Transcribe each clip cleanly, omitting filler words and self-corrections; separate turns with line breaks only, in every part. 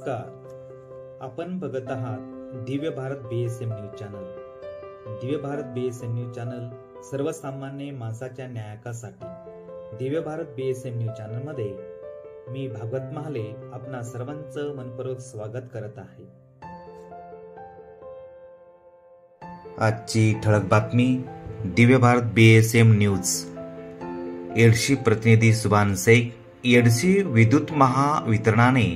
नमस्कार. आपण बघत आहात Divya Bharat BSM news channel. Divya Bharat BSM news channel सर्वसामान्य माणसाच्या न्यायासाठी. Divya Bharat BSM news channel मध्ये मी भागवत महाले आपणा सर्वांचं मनपूर्वक स्वागत करत आहे.
आजची ठळक बातमी. Divya Bharat BSM news. येडशी प्रतिनिधी सुभान शेख. येडशी विद्युत महावितरणाने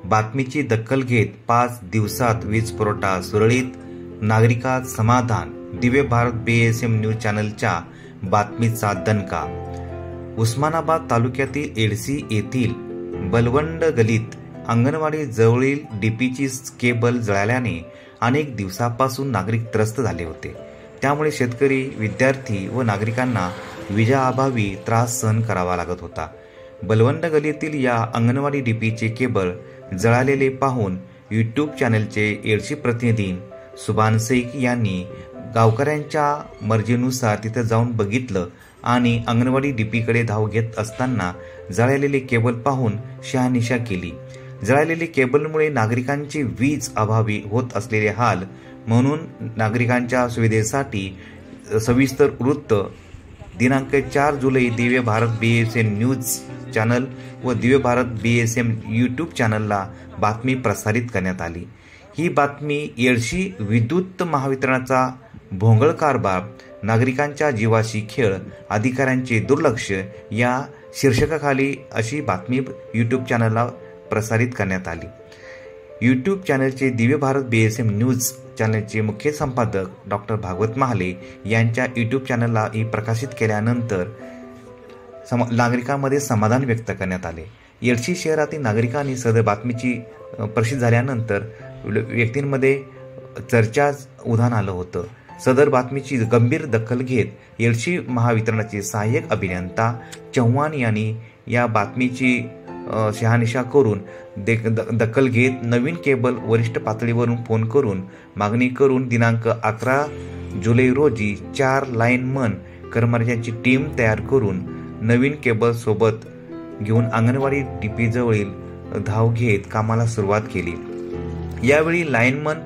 बातमीची दखल घेत 5 दिवसात वीज पुरवठा सुरळीत, नागरिकात समाधान. दिव्य भारत BSM न्यूज चॅनलच्या बातमीचा दणका. उस्मानाबाद तालुक्यातील येडशी येथील बलवंड गलीत अंगणवाडी जवळील डीपीची केबल जळाल्याने अनेक दिवसापासून नागरिक त्रस्त झाले होते. त्यामुळे शेतकरी, विद्यार्थी व नागरिकांना विजेअभावी त्रास सहन करावा लागत होता. बलवंड गलीतील या अंगणवाडी डीपीचे केबल जळालेले पाहून यूट्यूब चॅनलचे येडशी प्रतिनिधी सुभान शेख यांनी गावकऱ्यांच्या मर्जीनुसार तिथे जाऊन बघितलं आणि अंगणवाडी डीपीकडे धाव घेत असताना जळालेले केबल पाहून शहानिशा केली. जळालेले केबलमुळे नागरिकांचे वीज अभावी होत असलेले हाल, म्हणून नागरिकांच्या सुविधेसाठी सविस्तर वृत्त दिनांक 4 जुलै Divya Bharat BSM news channel व दिव्य भारत BSM यूट्यूब चॅनलला बातमी प्रसारित करण्यात आली. ही बातमी येडशी विद्युत महावितरणाचा भोंगळ कारभार, नागरिकांच्या जीवाशी खेळ, अधिकाऱ्यांचे दुर्लक्ष या शीर्षकाखाली अशी बातमी यूट्यूब चॅनलला प्रसारित करण्यात आली. YouTube चॅनलचे Divya Bharat BSM news चॅनलचे मुख्य संपादक डॉक्टर भागवत महाले यांच्या यूट्यूब चॅनलला ही प्रकाशित केल्यानंतर नागरिकांमध्ये समाधान व्यक्त करण्यात आले. येडशी शहरातील नागरिकांनी सदर बातमीची प्रसिद्ध झाल्यानंतर व्यक्तींमध्ये चर्चाच उधाण आलं होतं. सदर बातमीची गंभीर दखल घेत येडशी महावितरणाचे सहाय्यक अभियंता चव्हाण यांनी या बातमीची शहानिशा करून दखल घेत नवीन केबल वरिष्ठ पातळीवरून फोन करून मागणी करून दिनांक 11 जुलै रोजी 4 लाईनमन कर्मचाऱ्यांची टीम तयार करून नवीन केबल सोबत घेऊन अंगणवाडी डीपी जवळील धाव घेत कामाला सुरुवात केली. यावेळी लाईनमन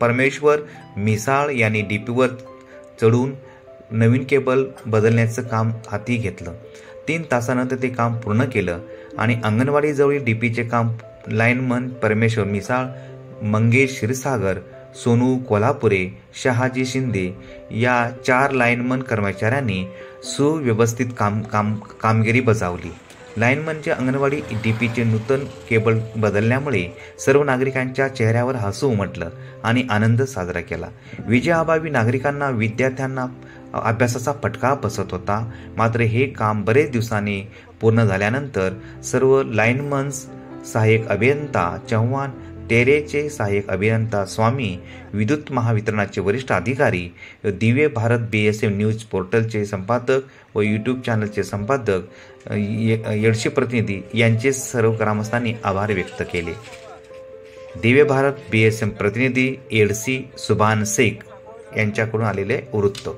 परमेश्वर मिसाळ यांनी डीपीवर चढून नवीन केबल बदलण्याचं काम हाती घेतलं. 3 तासानंतर ते काम पूर्ण केलं आणि अंगणवाडी जवळील डीपीचे काम लाईनमन परमेश्वर मिसाळ, मंगेश क्षीरसागर, सोनू कोल्हापुरे, शहाजी शिंदे या 4 लाईनमन कर्मचाऱ्यांनी सुव्यवस्थित कामगिरी बजावली. लाईनमनचे अंगणवाडी डीपीचे नूतन केबल बदलल्यामुळे सर्व नागरिकांच्या चेहऱ्यावर हसू उमटलं आणि आनंद साजरा केला. विजेअभावी नागरिकांना, विद्यार्थ्यांना अभ्यासाचा फटका बसत होता. मात्र हे काम बरेच दिवसांनी पूर्ण झाल्यानंतर सर्व लाईनमन्स, सहाय्यक अभियंता चव्हाण, तेरेचे सहाय्यक अभियंता स्वामी, विद्युत महावितरणाचे वरिष्ठ अधिकारी, दिव्य भारत BSM न्यूज पोर्टलचे संपादक व यूट्यूब चॅनलचे संपादक येडशी प्रतिनिधी यांचे सर्व ग्रामस्थांनी आभार व्यक्त केले. दिव्य भारत BSM प्रतिनिधी येडशी सुभान शेख यांच्याकडून आलेले वृत्त.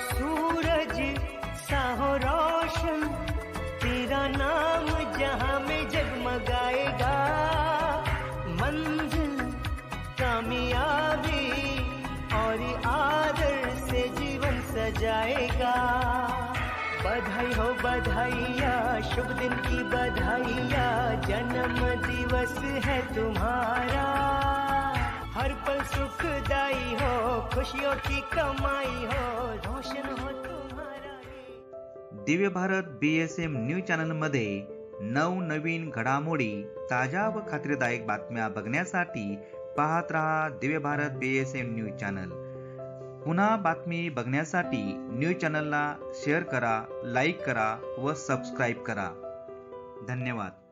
सूरज साहो रोशन, तेरा नाम जहां में जगमगाएगा. मंजिल कामयाबी और आदर से जीवन सजाएगा. बधाई हो बधाइया, शुभ दिन की बधाइया, जन्म दिवस है तुम्हारा। हर पल सुखदाई हो, खुशियों की कमाई हो, रोशन हो तुम्हारा ये।
दिव्य भारत BSM न्यूज चॅनलमध्ये नवनवीन घडामोडी, ताज्या व खात्रीदायक बातम्या बघण्यासाठी पाहत रहा Divya Bharat BSM news channel. पुन्हा बातमी बघण्यासाठी न्यूज चॅनलला शेअर करा, लाईक करा व सबस्क्राईब करा। धन्यवाद।